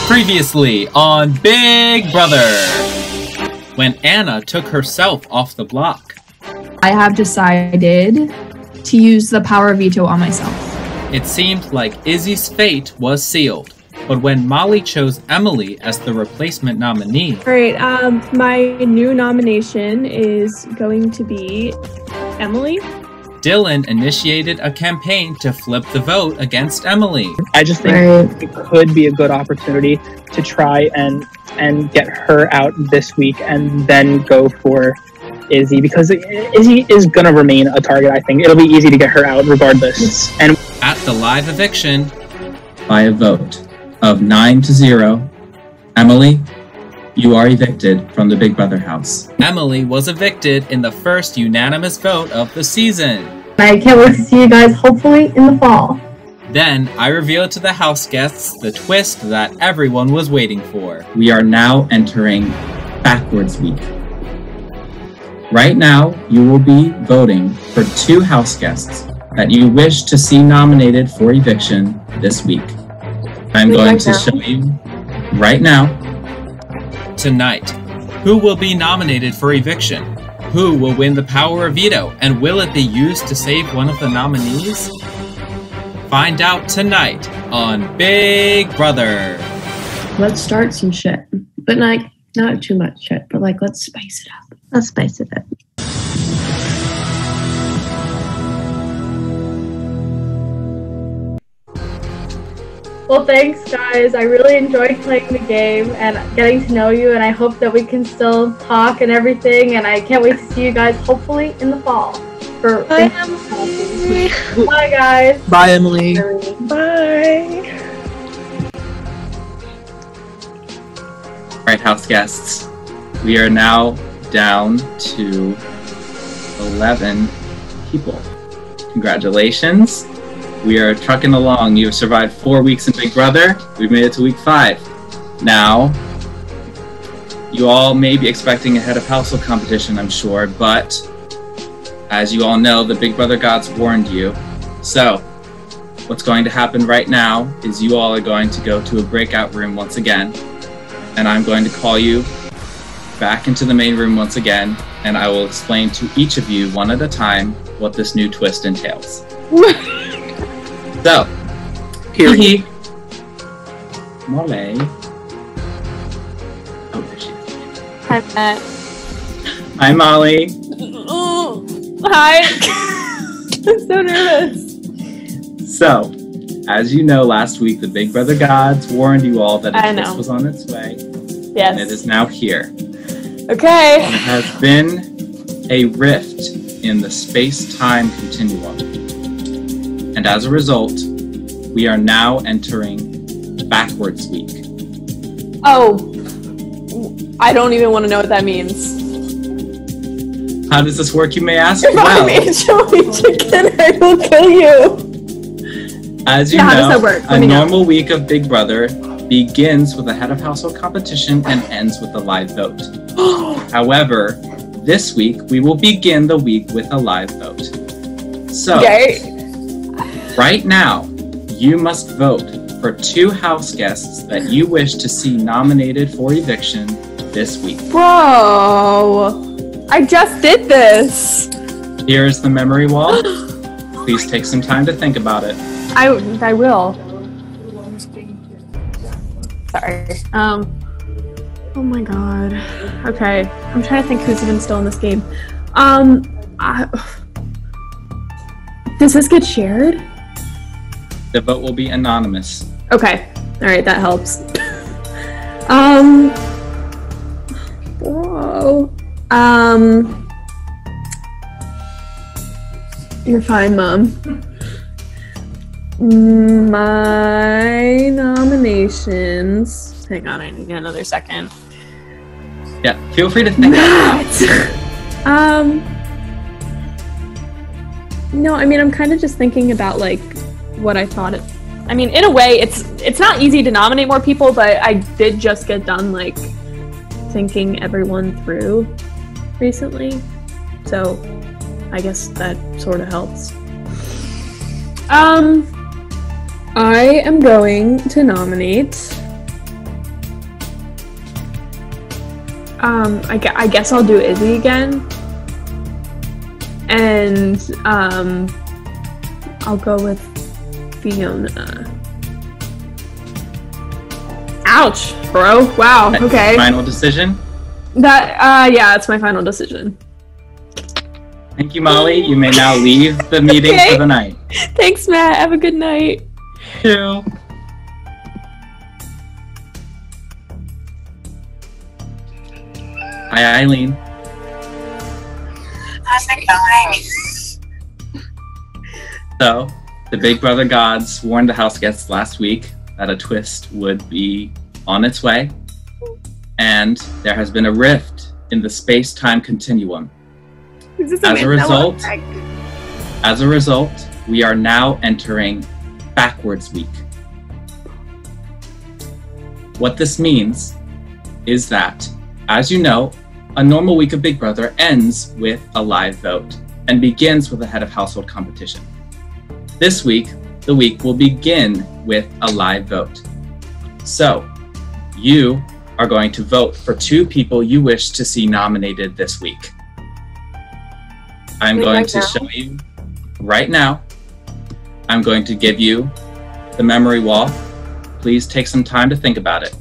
Previously on Big Brother, when Anna took herself off the block. I have decided to use the power veto on myself. It seemed like Izzy's fate was sealed, but when Molly chose Emily as the replacement nominee... Alright, my new nomination is going to be Emily. Dylan initiated a campaign to flip the vote against Emily. I just think it could be a good opportunity to try and get her out this week and then go for Izzy, because Izzy is going to remain a target, I think. It'll be easy to get her out regardless. And at the live eviction, by a vote of 9-0, Emily, you are evicted from the Big Brother house. Emily was evicted in the first unanimous vote of the season. I can't wait to see you guys hopefully in the fall. Then I revealed to the house guests the twist that everyone was waiting for. We are now entering backwards week. Right now, you will be voting for 2 house guests that you wish to see nominated for eviction this week. I'm going to show you right now. Tonight, who will be nominated for eviction? Who will win the power of veto? And will it be used to save one of the nominees? Find out tonight on Big Brother. Let's start some shit. But like, not too much shit, but like, let's spice it up. Let's spice it up. Well, thanks, guys. I really enjoyed playing the game and getting to know you, and I hope that we can still talk and everything, and I can't wait to see you guys hopefully in the fall. Bye, Emily. Bye, guys. bye, Emily. Bye. All right, house guests, we are now down to 11 people. Congratulations. We are trucking along. You have survived 4 weeks in Big Brother. We've made it to week 5. Now, you all may be expecting a head of household competition, I'm sure, but as you all know, the Big Brother gods warned you. So, what's going to happen right now is you all are going to go to a breakout room once again, and I'm going to call you back into the main room once again, and I will explain to each of you one at a time what this new twist entails. So, Kiki, Molly. Oh, there she is. Hi, Matt. Hi, Molly. Oh, hi. I'm so nervous. So, as you know, last week the Big Brother gods warned you all that a twist was on its way. Yes. And it is now here. Okay. There has been a rift in the space-time continuum. And as a result, we are now entering backwards week. Oh, I don't even want to know what that means. How does this work, you may ask? If I made chili chicken, I will kill you. As you know, a normal week of Big Brother begins with a head of household competition and ends with a live vote. However, this week, we will begin the week with a live vote. So, right now, you must vote for 2 house guests that you wish to see nominated for eviction this week. Bro, I just did this. Here's the memory wall. Please take some time to think about it. I will. Sorry. Oh my god. Okay, I'm trying to think who's even still in this game. Does this get shared? The vote will be anonymous. Okay. Alright, that helps. Whoa. You're fine, Mom. My nominations. Hang on, I need another second. Yeah, feel free to think out loud. No, I mean, I'm kind of just thinking about, like, what I thought it... I mean, in a way, it's not easy to nominate more people, but I did just get done, like, thinking everyone through recently. So, I guess that sort of helps. I am going to nominate I guess I'll do Izzy again. And I'll go with Fiona. Ouch, bro. Wow, okay. Final decision? Yeah, it's my final decision. Thank you, Molly. You may now leave the meeting for the night. Thanks, Matt. Have a good night. You. Hi, Eileen. How's it going? So, the Big Brother gods warned the house guests last week that a twist would be on its way, and there has been a rift in the space-time continuum. As a result, we are now entering backwards week. What this means is that, as you know, a normal week of Big Brother ends with a live vote and begins with a head of household competition. This week, the week will begin with a live vote. So, you are going to vote for 2 people you wish to see nominated this week. I'm going to show you right now. I'm going to give you the memory wall. Please take some time to think about it.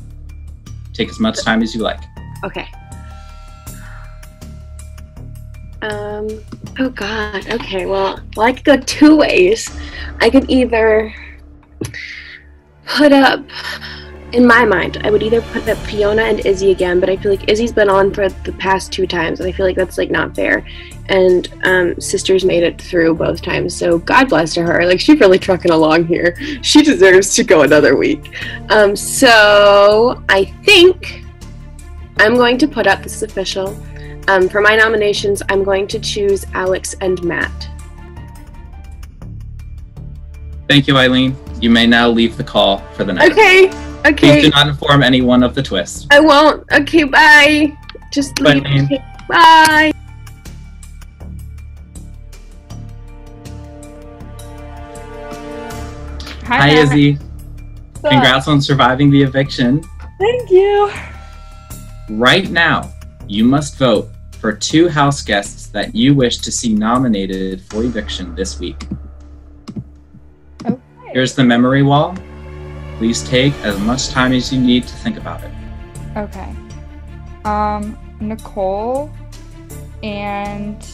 Take as much time as you like. Okay. Oh God. Okay. Well, I could go 2 ways. I could either put up, in my mind, I would either put up Fiona and Izzy again, but I feel like Izzy's been on for the past 2 times, and I feel like that's like not fair. And Sisters made it through both times, so God bless to her. Like, she's really trucking along here. She deserves to go another week. So I think I'm going to put up, this is official, for my nominations, I'm going to choose Alex and Matt. Thank you, Eileen. You may now leave the call for the night. Okay. Please do not inform anyone of the twist. I won't. Okay, bye. Just leave. Eileen. Okay, bye. Hi, Izzy. Congrats on surviving the eviction. Thank you. Right now, you must vote for 2 house guests that you wish to see nominated for eviction this week. Okay. Here's the memory wall. Please take as much time as you need to think about it. Okay. Nicole and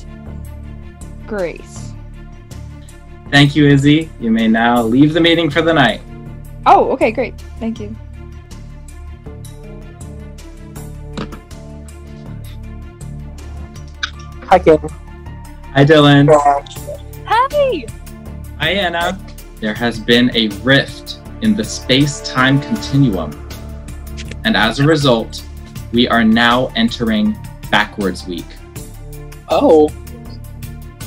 Grace. Thank you, Izzy. You may now leave the meeting for the night. Oh, okay, great. Thank you. Hi, Kim. Hi, Dylan. Hi! Hi, Anna. There has been a rift in the space-time continuum, and as a result, we are now entering backwards week. Oh.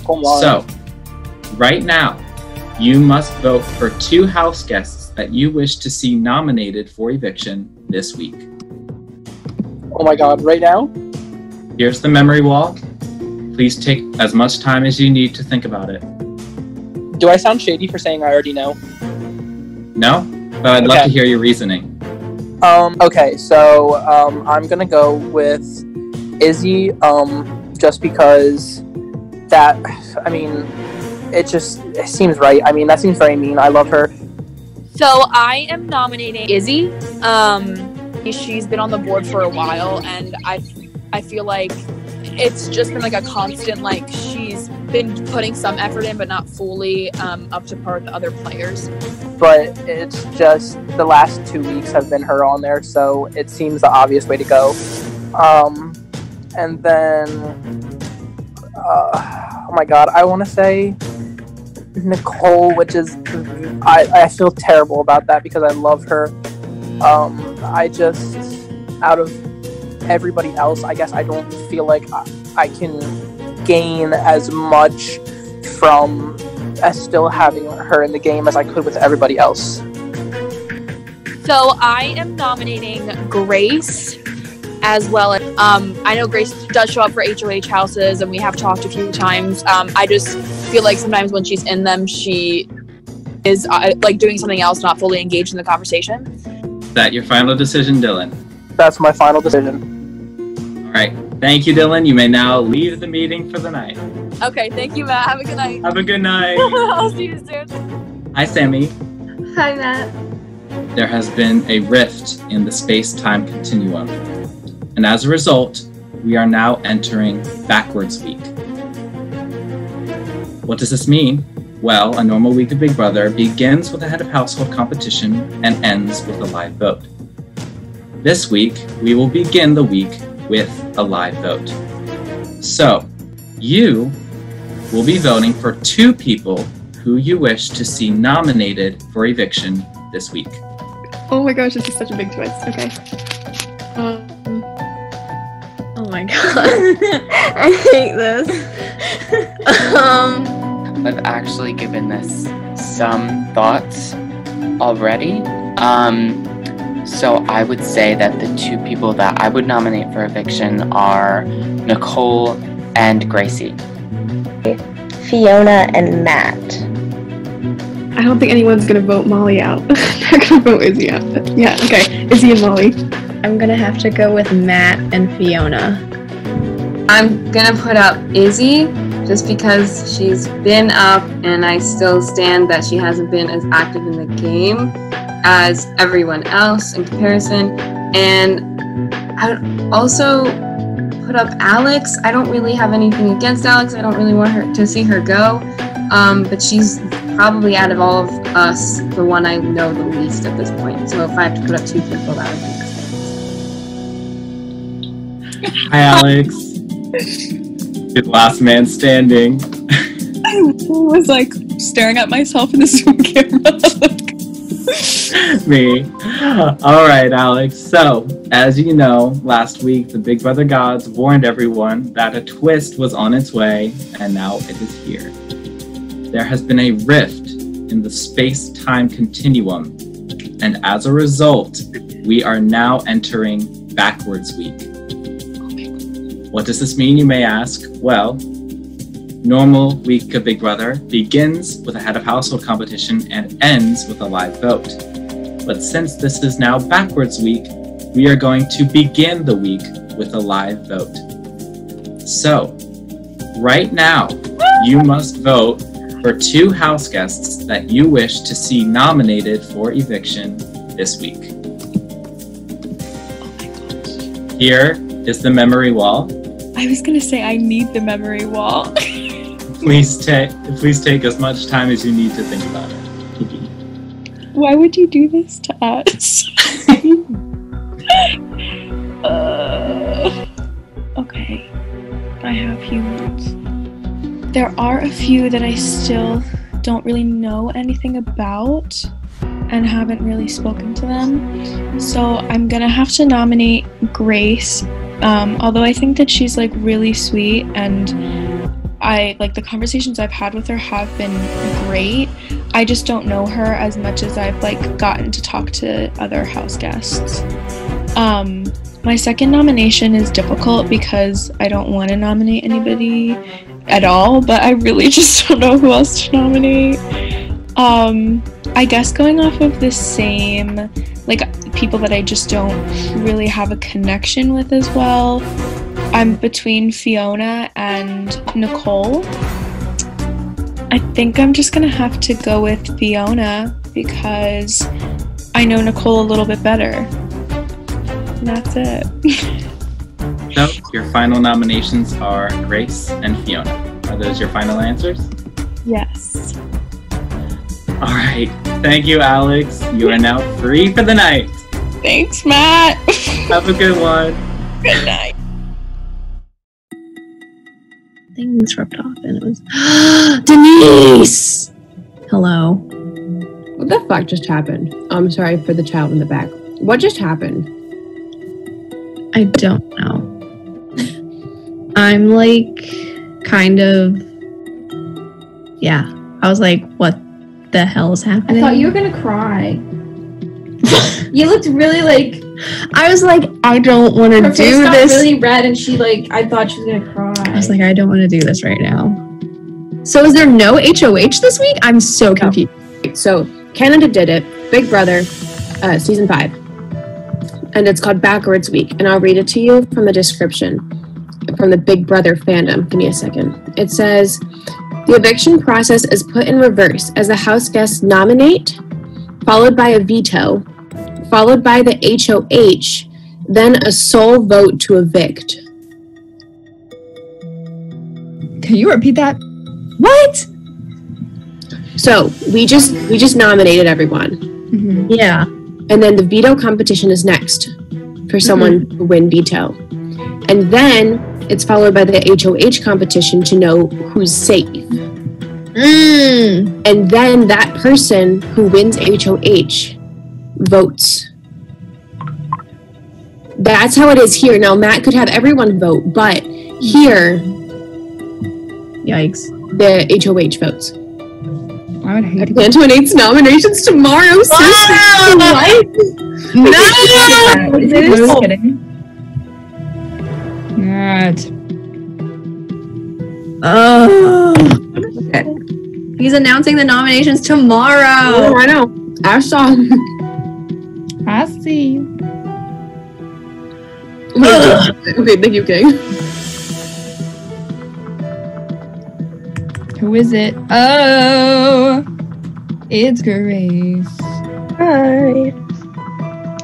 Come on. So, right now, you must vote for 2 house guests that you wish to see nominated for eviction this week. Oh my God, right now? Here's the memory wall. Please take as much time as you need to think about it. Do I sound shady for saying I already know? No? But I'd love to hear your reasoning. Okay, so I'm gonna go with Izzy, just because that, I mean, it seems right. I mean, that seems very mean. I love her. So I am nominating Izzy. She's been on the board for a while, and I feel like it's just been like a constant, like, she's been putting some effort in, but not fully up to par with the other players. But it's just the last 2 weeks have been her on there, so it seems the obvious way to go. And then, oh my God, I want to say Nicole, which is, I feel terrible about that because I love her. I just, out of everybody else, I guess I don't feel like I can gain as much from still having her in the game as I could with everybody else. So I am nominating Grace, as well as I know Grace does show up for HOH houses, and we have talked a few times. I just feel like sometimes when she's in them, she is like doing something else, not fully engaged in the conversation. Is that your final decision, Dylan? That's my final decision. All right. Thank you, Dylan. You may now leave the meeting for the night. Okay, thank you, Matt. Have a good night. Have a good night. I'll see you soon. Hi, Sammy. Hi, Matt. There has been a rift in the space-time continuum. And as a result, we are now entering backwards week. What does this mean? Well, a normal week of Big Brother begins with a head of household competition and ends with a live vote. This week, we will begin the week with a live vote. So, you will be voting for 2 people who you wish to see nominated for eviction this week. Oh my gosh, this is such a big twist. Okay. Oh my god. I hate this. I've actually given this some thoughts already. So I would say that the 2 people that I would nominate for eviction are Nicole and Gracie. Fiona and Matt. I don't think anyone's gonna vote Molly out. I'm not gonna vote Izzy out. But yeah, okay. Izzy and Molly. I'm gonna have to go with Matt and Fiona. I'm gonna put up Izzy just because she's been up and I still stand that she hasn't been as active in the game as everyone else in comparison. And I would also put up Alex. I don't really have anything against Alex. I don't really want her to see her go. But she's probably out of all of us the one I know the least at this point. So if I have to put up 2 people, that would make sense. Hi, Alex. Good last man standing. I was like staring at myself in the Zoom camera. Me. All right, Alex. So, as you know, last week the Big Brother gods warned everyone that a twist was on its way, and now it is here. There has been a rift in the space-time continuum, and as a result, we are now entering backwards week. What does this mean, you may ask? Well, normal week of Big Brother begins with a head of household competition and ends with a live vote. But since this is now backwards week, we are going to begin the week with a live vote. So, right now, you must vote for 2 house guests that you wish to see nominated for eviction this week. Oh my gosh. Here is the memory wall. I was gonna say I need the memory wall. Please take as much time as you need to think about it. Why would you do this to us? Okay, I have humans. There are a few that I still don't really know anything about and haven't really spoken to them. So I'm gonna have to nominate Grace, although I think that she's like really sweet and I like the conversations I've had with her have been great. I just don't know her as much as I've like gotten to talk to other house guests. My second nomination is difficult because I don't want to nominate anybody at all, but I really just don't know who else to nominate. I guess going off of the same like people that I just don't really have a connection with as well, I'm between Fiona and Nicole. I think I'm just gonna have to go with Fiona because I know Nicole a little bit better. And that's it. So, your final nominations are Grace and Fiona. Are those your final answers? Yes. All right. Thank you, Alex. You are now free for the night. Thanks, Matt. Have a good one. Good night. Things ripped off and it was Denice! Hello. What the fuck just happened? I'm sorry for the child in the back. What just happened? I don't know. I'm like kind of I was like, what the hell is happening? I thought you were gonna cry. You looked really like I was like, I don't want to do her face got this. really red and she like I thought she was gonna cry. I was like, I don't want to do this right now. So is there no HOH this week? I'm so confused. So Canada did it. Big Brother, season 5. and it's called Backwards Week, and I'll read it to you from the description from the Big Brother fandom. Give me a second. It says, the eviction process is put in reverse as the house guests nominate, followed by a veto, followed by the HOH, then a sole vote to evict. Can you repeat that? What? So we just nominated everyone. Mm-hmm. Yeah. And then the veto competition is next for someone to win veto. And then it's followed by the HOH competition to know who's safe. And then that person who wins HOH votes. That's how it is here. Now, Matt could have everyone vote, but here, Yikes. the HOH votes. I would hate I plan to announce nominations tomorrow. No! No! Kidding. Not. Oh. Okay. He's announcing the nominations tomorrow. Oh, I know. I saw. I see. Okay, thank you, King. Who is it? Oh, it's Grace. Hi.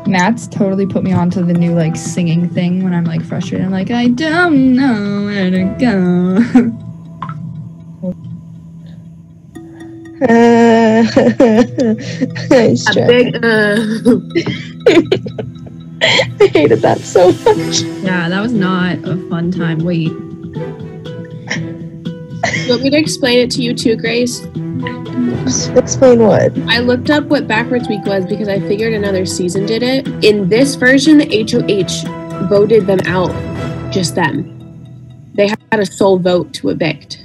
Matt's totally put me onto the new like singing thing when I'm like frustrated. I'm like, I don't know where to go. Nice joke. I hated that so much. Yeah, that was not a fun time. Wait. You want me to explain it to you too, Grace? Explain what? I looked up what Backwards Week was because I figured another season did it. In this version, the HOH voted them out, just them. They had a sole vote to evict.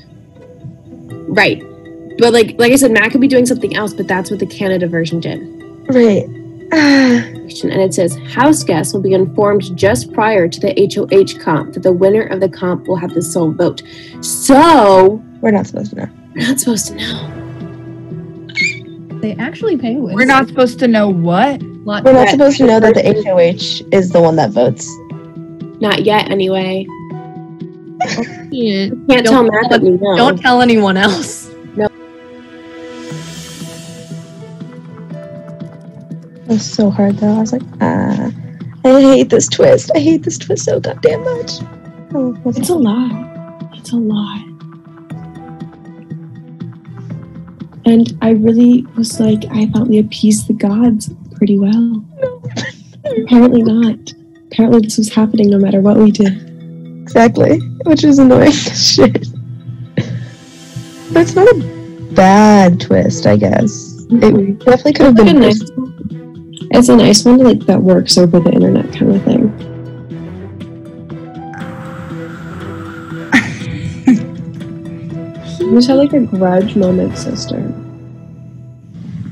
Right. But like I said, Matt could be doing something else, but that's what the Canada version did. Right. And it says, house guests will be informed just prior to the HOH comp that the winner of the comp will have the sole vote. So... We're not supposed to know. We're not supposed to know. They actually penguins. We're not supposed to know what? We're not supposed to know that the HOH is the one that votes. Not yet, anyway. Yeah. Can't tell Matt that we know. Don't tell anyone else. No. It was so hard though. I was like, I hate this twist. I hate this twist so goddamn much. Oh, it's a lot. It's a lot. And I really was like, I thought we appeased the gods pretty well. Apparently not. Apparently this was happening no matter what we did. Exactly. Which is annoying as shit. But it's not a bad twist, I guess. It definitely could have been nice. It's a nice one like that works over the internet kind of thing. You just had like a grudge moment, sister.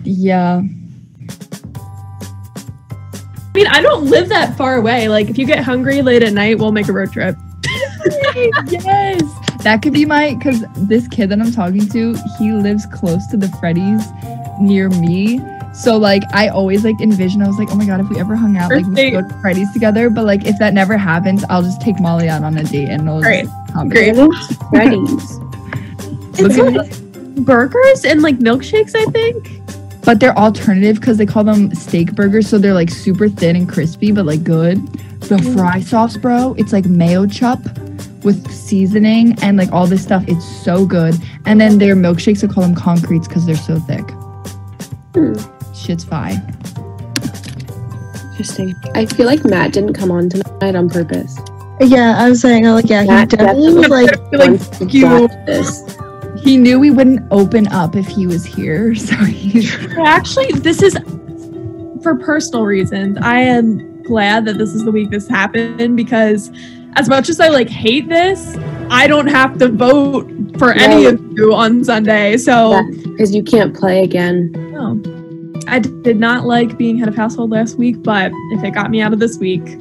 Yeah. I mean, I don't live that far away. Like, if you get hungry late at night, we'll make a road trip. Yes! That could be because this kid that I'm talking to, he lives close to the Freddy's near me. So, like, I always, like, envision, I was like, oh my god, if we ever hung out, like, we should go to Freddy's together. But, like, if that never happens, I'll just take Molly out on a date and we'll just Great. Freddy's. Burgers and, like, milkshakes, I think? But they're alternative because they call them steak burgers, so they're like super thin and crispy, but like good. The fry sauce, bro, it's like mayo chup with seasoning and like all this stuff. It's so good. And then their milkshakes, they call them concretes because they're so thick. Shit's fine. Interesting. I feel like Matt didn't come on tonight on purpose. Yeah, I was saying, like, yeah, Matt he definitely was like you. This. He knew we wouldn't open up if he was here, so Actually, this is for personal reasons. I am glad that this is the week this happened because as much as I like hate this, I don't have to vote for any of you on Sunday. So because you can't play again. No. I did not like being head of household last week, but if it got me out of this week.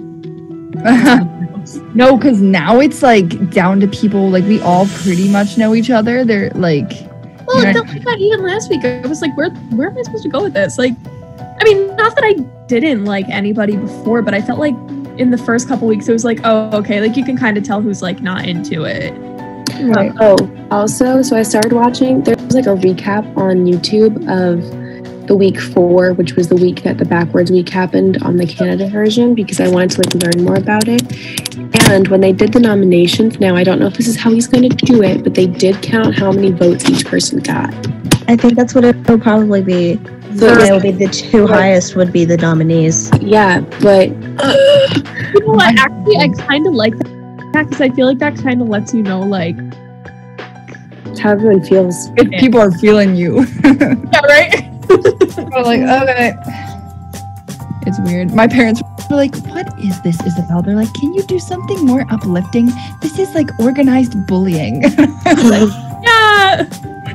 No, because now it's like down to people, like we all pretty much know each other. They're like, well, no, even last week I was like, where am I supposed to go with this? Like, I mean, not that I didn't like anybody before, but I felt like in the first couple weeks it was like, oh, okay, like you can kind of tell who's like not into it. Right. Also, so I started watching, there was like a recap on YouTube of the week 4, which was the week that the backwards week happened on the Canada version, because I wanted to like learn more about it. And when they did the nominations, now I don't know if this is how he's going to do it, but they did count how many votes each person got. I think that's what it will probably be. So it will be the 2 highest would be the nominees. Yeah, but you know what? Actually, I kind of like that because I feel like that kind of lets you know like how everyone feels. If people are feeling you. Yeah, right? I'm like, okay. It's weird. My parents were like, what is this, Isabel? They're like, can you do something more uplifting? This is like organized bullying. Yeah.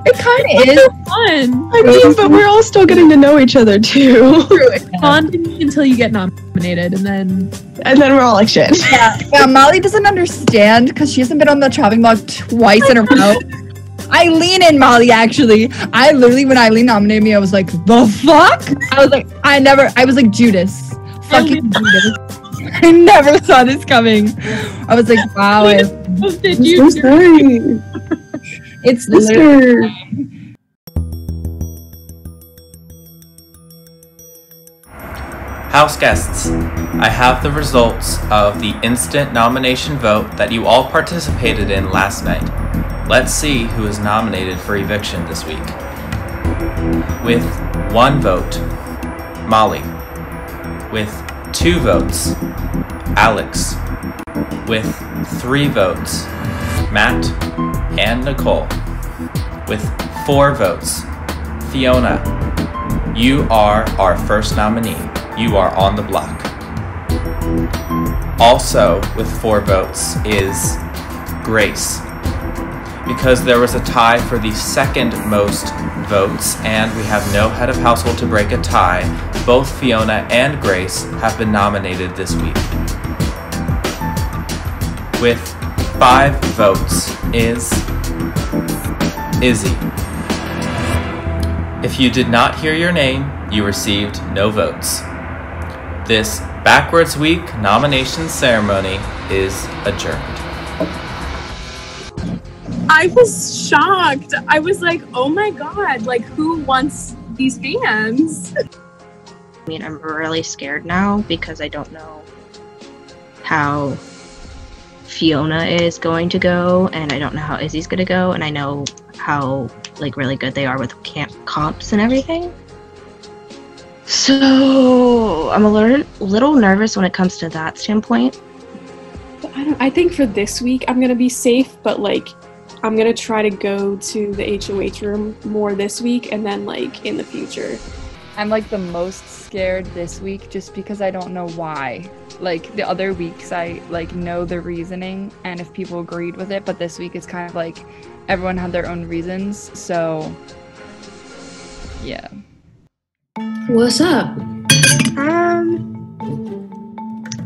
It kind of is. So fun. I mean, but we're all still getting to know each other too. It's fun until you get nominated, and then we're all like shit. Yeah, Molly doesn't understand because she hasn't been on the chopping block twice in a row. Eileen and Molly, actually. I literally, when Eileen nominated me, I was like, the fuck? I was like, Judas. Fucking Judas. I never saw this coming. I was like, wow. It's Sister. House guests, I have the results of the instant nomination vote that you all participated in last night. Let's see who is nominated for eviction this week. With 1 vote, Molly. With 2 votes, Alex. With 3 votes, Matt and Nicole. With 4 votes, Fiona. You are our first nominee. You are on the block. Also with 4 votes is Grace. Because there was a tie for the second most votes and we have no head of household to break a tie, both Fiona and Grace have been nominated this week. With 5 votes is Izzy. If you did not hear your name, you received no votes. This backwards week nomination ceremony is adjourned. I was shocked. I was like, oh my god, like who wants these hands? I mean, I'm really scared now because I don't know how Fiona is going to go, and I don't know how Izzy's going to go, and I know how like really good they are with comps and everything. So I'm a little nervous when it comes to that standpoint. I think for this week I'm gonna be safe, but like I'm gonna try to go to the HOH room more this week and then like in the future. I'm like the most scared this week just because I don't know why. Like the other weeks I like know the reasoning and if people agreed with it, but this week it's kind of like everyone had their own reasons, so yeah. What's up?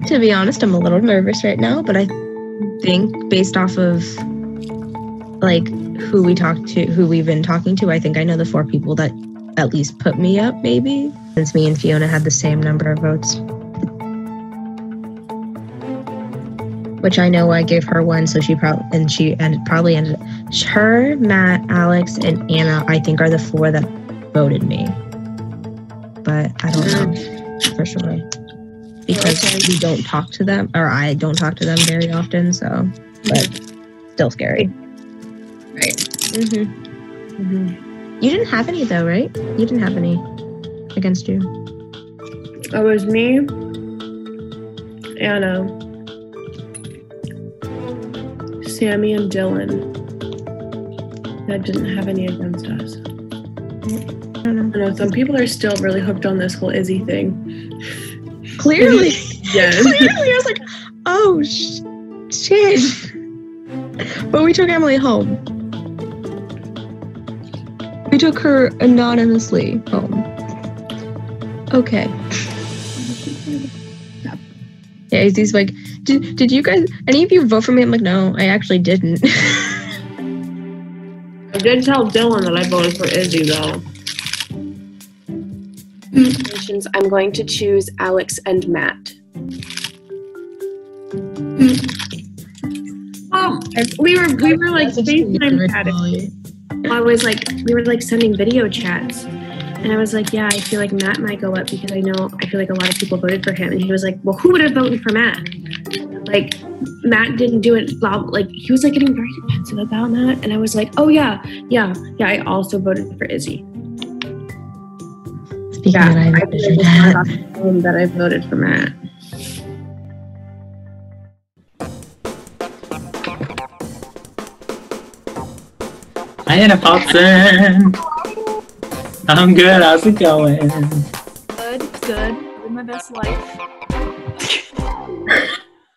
To be honest, I'm a little nervous right now, but I think based off of like who we've been talking to, I think I know the 4 people that at least put me up, maybe, since me and Fiona had the same number of votes. Which I know I gave her 1, so she probably ended her, Matt, Alex, and Anna, I think are the 4 that voted me. But I don't know for sure. Because we don't talk to them, or I don't talk to them very often, so, but still scary. Right. You didn't have any though, right? You didn't have any against you. It was me, Anna, Sammy, and Dylan that didn't have any against us. I know some people are still really hooked on this whole Izzy thing. Clearly. Yes. Clearly, I was like, oh, shit. But we took Emily home. We took her anonymously home. Okay. Yeah, Izzy's like, did you guys, any of you vote for me? I'm like, no, I actually didn't. I did tell Dylan that I voted for Izzy, though. I'm going to choose Alex and Matt. Oh, we were like FaceTime chatting. We were like sending video chats, and I was like, yeah, I feel like Matt might go up because I feel like a lot of people voted for him, and he was like, well, who would have voted for Matt? Like, Matt didn't do it. Blah, like he was like getting very defensive about Matt, and I was like, oh yeah. I also voted for Izzy. I voted for Matt. That I voted for Matt. Hi, Anna Paulson. I'm good. How's it going? Good. Living my best life.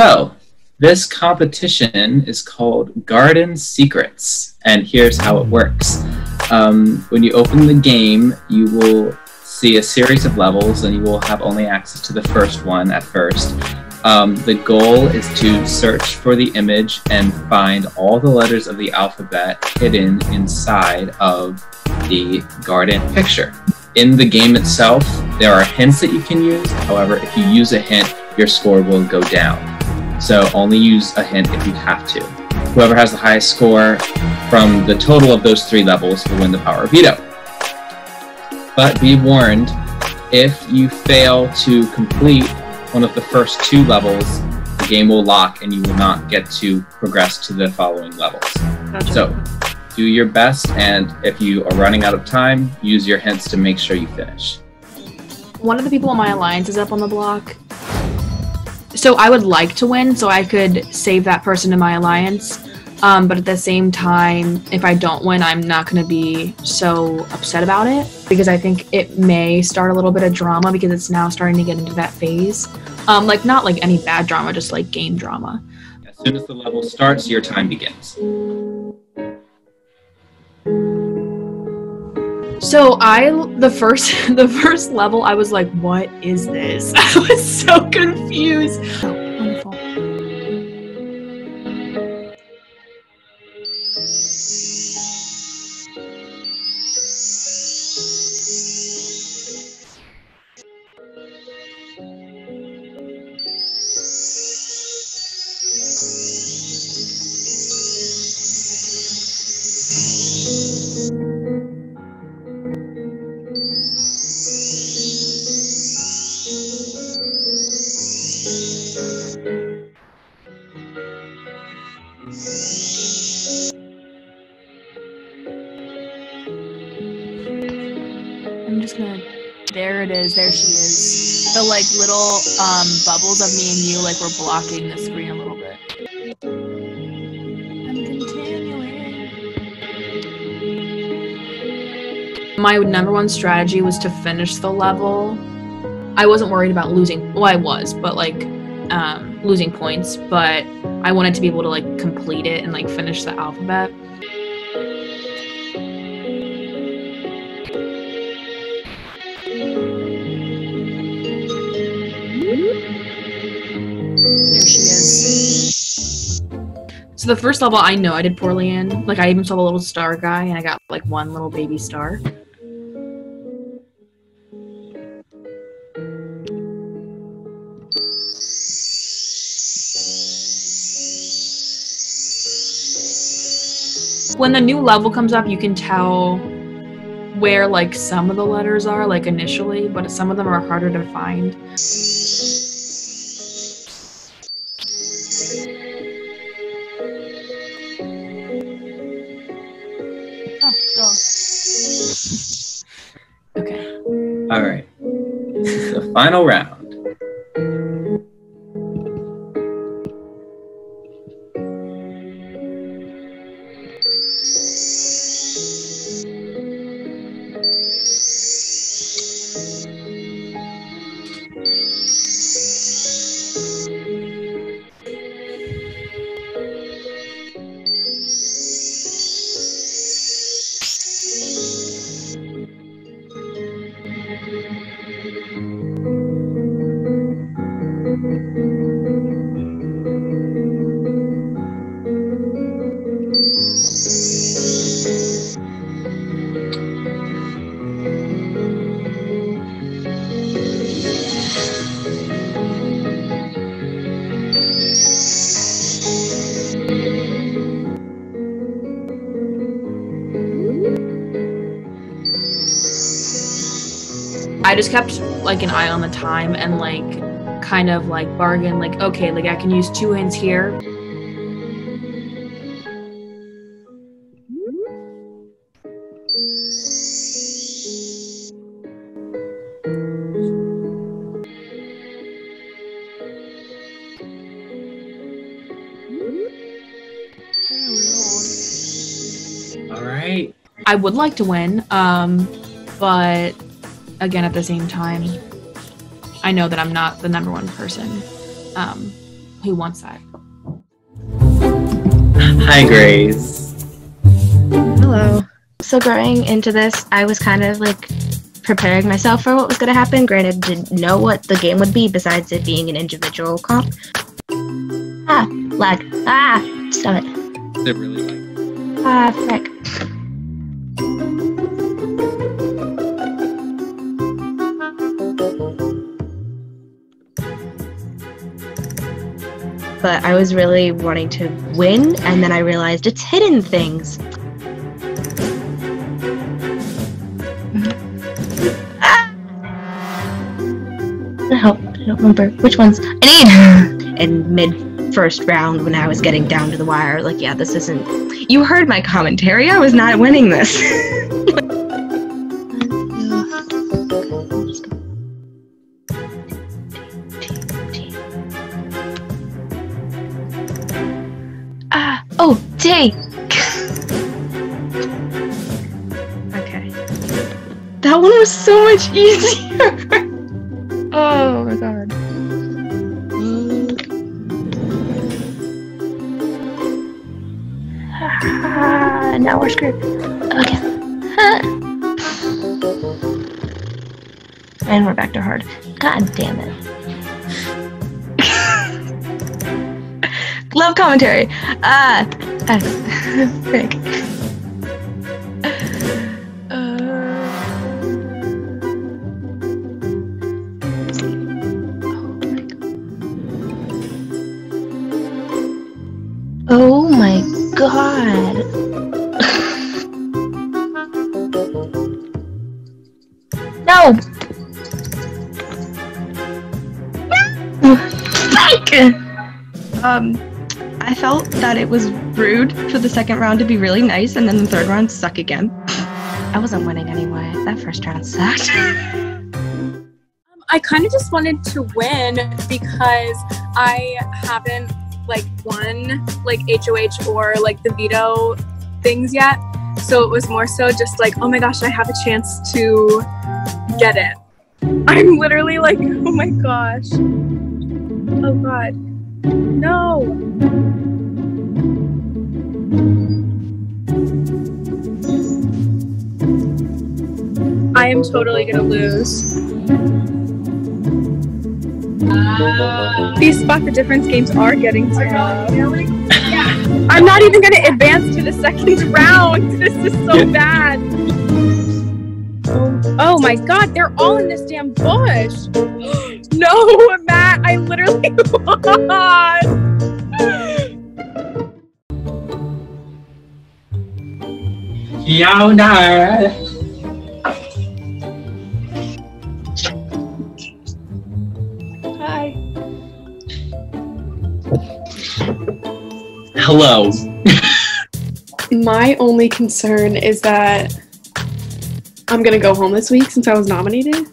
So, this competition is called Garden Secrets, and here's how it works. When you open the game, you will see a series of levels, and you will have only access to the first one at first. The goal is to search for the image and find all the letters of the alphabet hidden inside of the garden picture. In the game itself, there are hints that you can use. However, if you use a hint, your score will go down. So only use a hint if you have to. Whoever has the highest score from the total of those 3 levels will win the power of veto. But be warned, if you fail to complete one of the first 2 levels, the game will lock and you will not get to progress to the following levels. Gotcha. So do your best, and if you are running out of time, use your hints to make sure you finish. One of the people in my alliance is up on the block. So I would like to win so I could save that person in my alliance. But at the same time, if I don't win, I'm not going to be so upset about it, because I think it may start a little bit of drama because it's now starting to get into that phase. Like not like any bad drama, just like game drama. As soon as the level starts, your time begins. So the first level, I was like, what is this? I was so confused. Oh, wonderful. I'm just gonna, there it is, there she is. The like little bubbles of me and you like were blocking the screen a little bit. I'm continuing. My number 1 strategy was to finish the level. I wasn't worried about losing, well I was, but like losing points, but I wanted to be able to like complete it and like finish the alphabet. There she is. So the first level I know I did poorly in. Like I even saw the little star guy and I got like 1 little baby star. When the new level comes up, you can tell where like some of the letters are like initially, but some of them are harder to find. Okay. All right. The final round. I just kept like an eye on the time and like kind of like bargain, like, okay, like I can use 2 hints here. All right. I would like to win, but again, at the same time, I know that I'm not the number one person who wants that. Hi, Grace. Hello. So going into this, I was kind of like preparing myself for what was going to happen. Granted, didn't know what the game would be besides it being an individual comp. Ah, lag. Ah, stop it. Is it really like? Ah, frick. But I was really wanting to win, and then I realized it's hidden things. I don't remember which ones. I need in mid-first round when I was getting down to the wire. Like, yeah, this isn't. You heard my commentary. I was not winning this. Oh, day. Okay. That one was so much easier. Oh my god. Now we're screwed. Okay. And we're back to hard. God damn it. Love commentary. Frick. Oh my god. No. I felt that it was rude for the second round to be really nice and then the third round suck again. I wasn't winning anyway. That first round sucked. I kind of just wanted to win because I haven't like won like HOH or like the veto things yet. So it was more so just like, oh my gosh, I have a chance to get it. I'm literally like, oh my gosh. Oh god. No. I am totally gonna lose. These spot the difference games are getting tough. I'm not even gonna advance to the second round. This is so bad. Oh my god, they're all in this damn bush. No, Matt, I literally lost. Fiona. Hi. Hello. My only concern is that I'm gonna go home this week since I was nominated.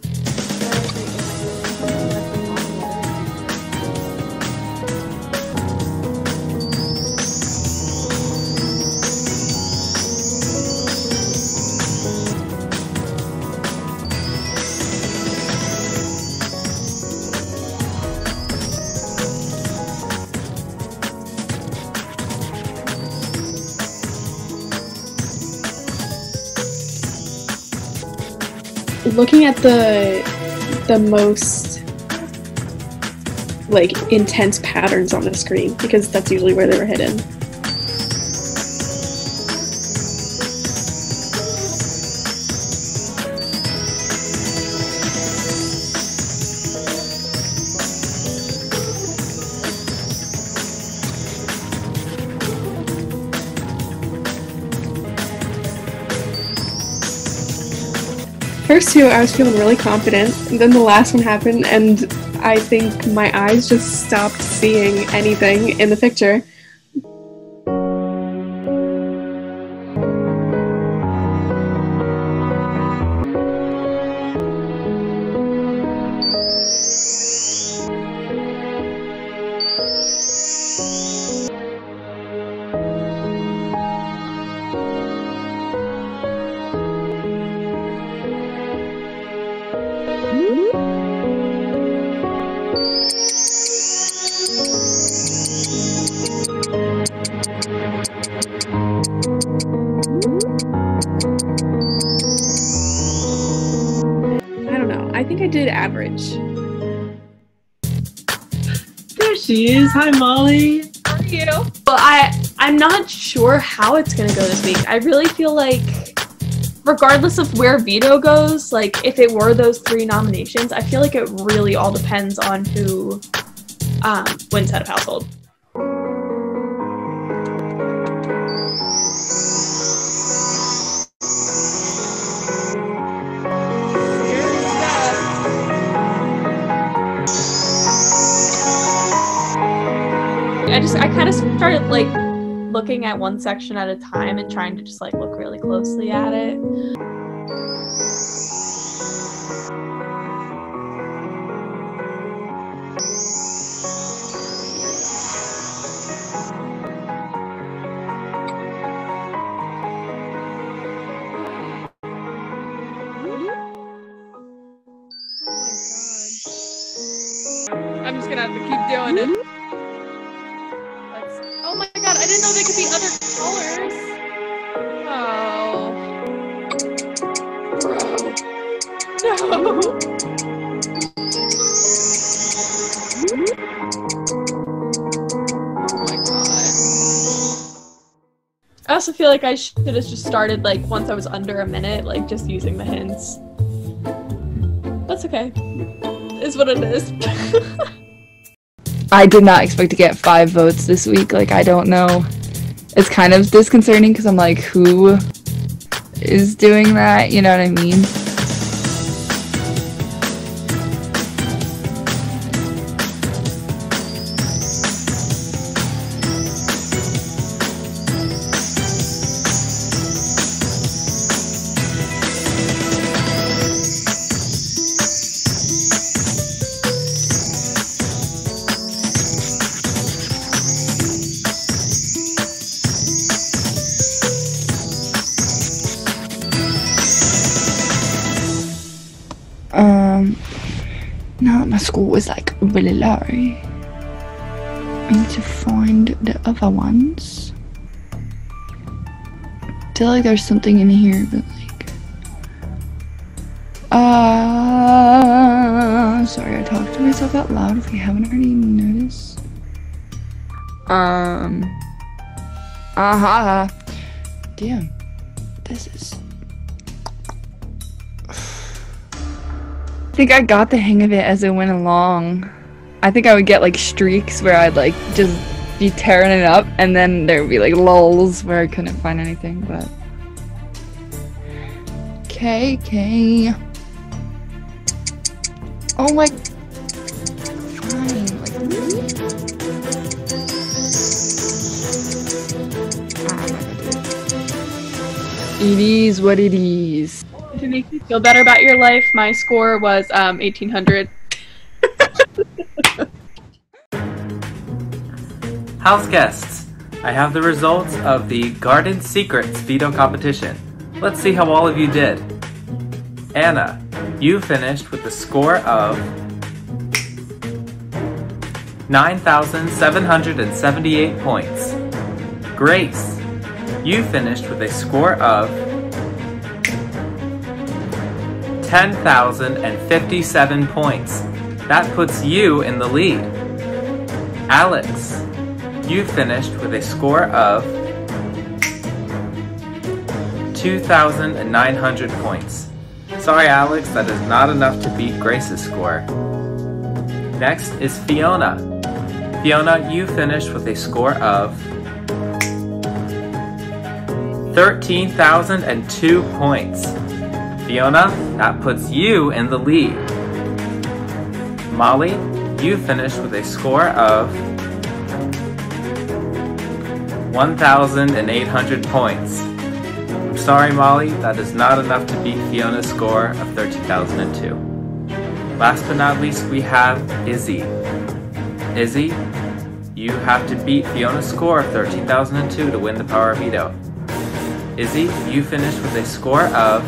Looking at the most like intense patterns on the screen, because that's usually where they were hidden. first two, I was feeling really confident, and then the last one happened, and I think my eyes just stopped seeing anything in the picture. I think I did average. There she is. Hi, Molly. How are you? Well, I'm not sure how it's gonna go this week. I really feel like, regardless of where veto goes, like if it were those 3 nominations, I feel like it really all depends on who wins head of household. I kind of started like looking at one section at a time and trying to just like look really closely at it. I'm just gonna have to keep doing it. Oh my god, I didn't know they could be other colors. Oh. Bro. No. Oh my god. I also feel like I should have just started like once I was under a minute, like just using the hints. That's okay. Is what it is. I did not expect to get 5 votes this week. Like, I don't know. It's kind of disconcerting because I'm like, who is doing that? You know what I mean? No, my score was like really low. I need to find the other ones. I feel like there's something in here, but like, sorry, I talked to myself out loud if you haven't already noticed. Damn, this is. I think I got the hang of it as it went along. I think I would get like streaks where I'd like just be tearing it up, and then there would be like lulls where I couldn't find anything, but okay. Oh my, fine, like it is what it is. If it makes you feel better about your life, my score was 1800. House guests, I have the results of the Garden Secrets veto competition. Let's see how all of you did. Anna, you finished with a score of 9,778 points. Grace, you finished with a score of 10,057 points. That puts you in the lead. Alex, you finished with a score of 2,900 points. Sorry, Alex, that is not enough to beat Grace's score. Next is Fiona. Fiona, you finished with a score of 13,002 points. Fiona, that puts you in the lead. Molly, you finished with a score of 1,800 points. I'm sorry, Molly, that is not enough to beat Fiona's score of 13,002. Last but not least, we have Izzy. Izzy, you have to beat Fiona's score of 13,002 to win the power of veto. Izzy, you finished with a score of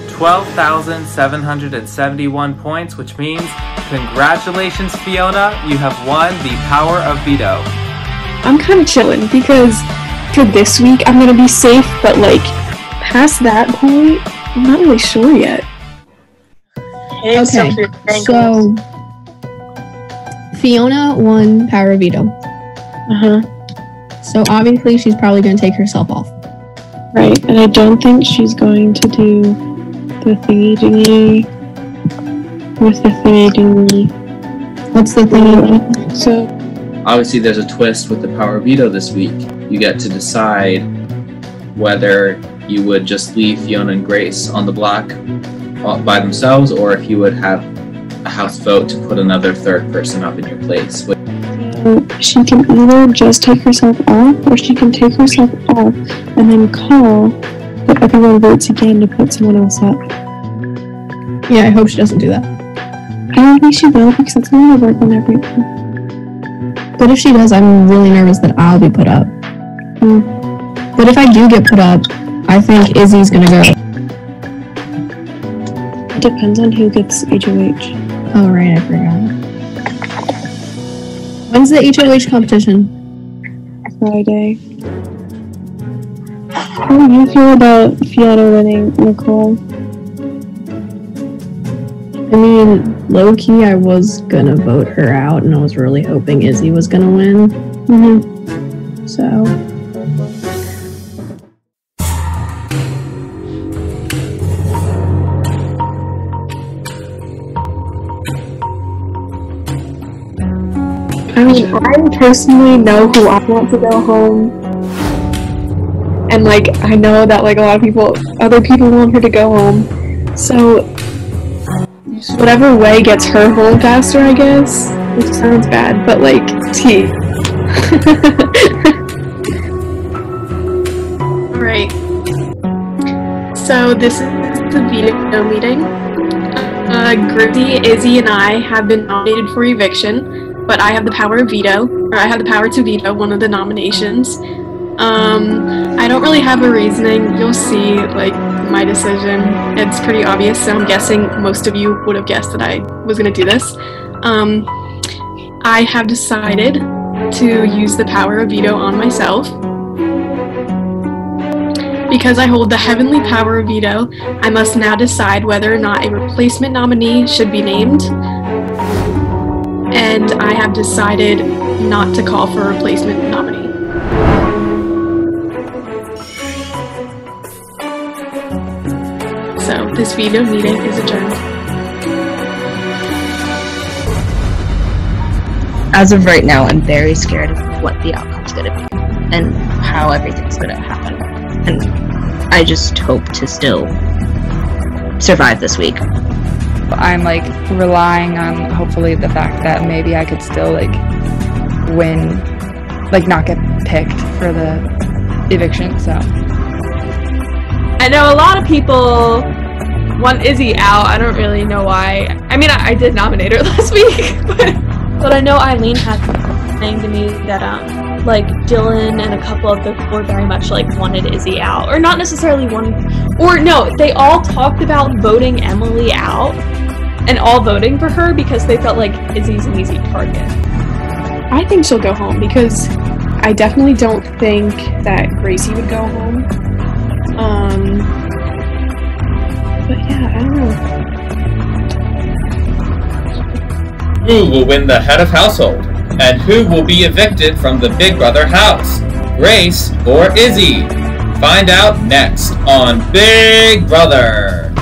12,771 points, which means congratulations, Fiona, you have won the power of veto. I'm kind of chilling because for this week I'm gonna be safe, but like past that point, I'm not really sure yet. Okay, so Fiona won power of veto. So obviously she's probably going to take herself off. Right, and I don't think she's going to do the thingy with the thingy. What's the thingy? So obviously there's a twist with the power of veto this week. You get to decide whether you would just leave Fiona and Grace on the block by themselves, or if you would have a house vote to put another third person up in your place. She can either just take herself off, or she can take herself off and then call that everyone votes again to put someone else up. Yeah, I hope she doesn't do that. I don't think she will, because it's going to work on everyone. But if she does, I'm really nervous that I'll be put up. But if I do get put up, I think Izzy's going to go. It depends on who gets HOH. Oh, right, I forgot. When's the HOH competition? Friday. How do you feel about Fiona winning, Nicole? I mean, low-key, I was gonna vote her out, and I was really hoping Izzy was gonna win. So... I mean, I personally know who I want to go home. And, like, I know that, like, a lot of other people want her to go home. So, whatever way gets her home faster, I guess. Which sounds bad, but, like, tea. Alright. So, this is the veto meeting. Gracie, Izzy, and I have been nominated for eviction. But I have the power of veto, or I have the power to veto one of the nominations. I don't really have a reasoning. You'll see, like, my decision. It's pretty obvious, so I'm guessing most of you would have guessed that I was going to do this. I have decided to use the power of veto on myself. Because I hold the heavenly power of veto, I must now decide whether or not a replacement nominee should be named. And I have decided not to call for a replacement nominee. So, this veto meeting is adjourned. As of right now, I'm very scared of what the outcome's gonna be and how everything's gonna happen. And I just hope to still survive this week. I'm like relying on hopefully the fact that maybe I could still like win, like not get picked for the eviction. So I know a lot of people want Izzy out. I don't really know why. I mean, I did nominate her last week, but I know Eileen had saying to me that like Dylan and a couple of the people very much like wanted Izzy out, or not necessarily wanting, or no, they all talked about voting Emily out and all voting for her because they felt like Izzy's an easy target. I think she'll go home because I definitely don't think that Gracie would go home. But yeah, I don't know. Who will win the head of household? And who will be evicted from the Big Brother house? Grace or Izzy? Find out next on Big Brother.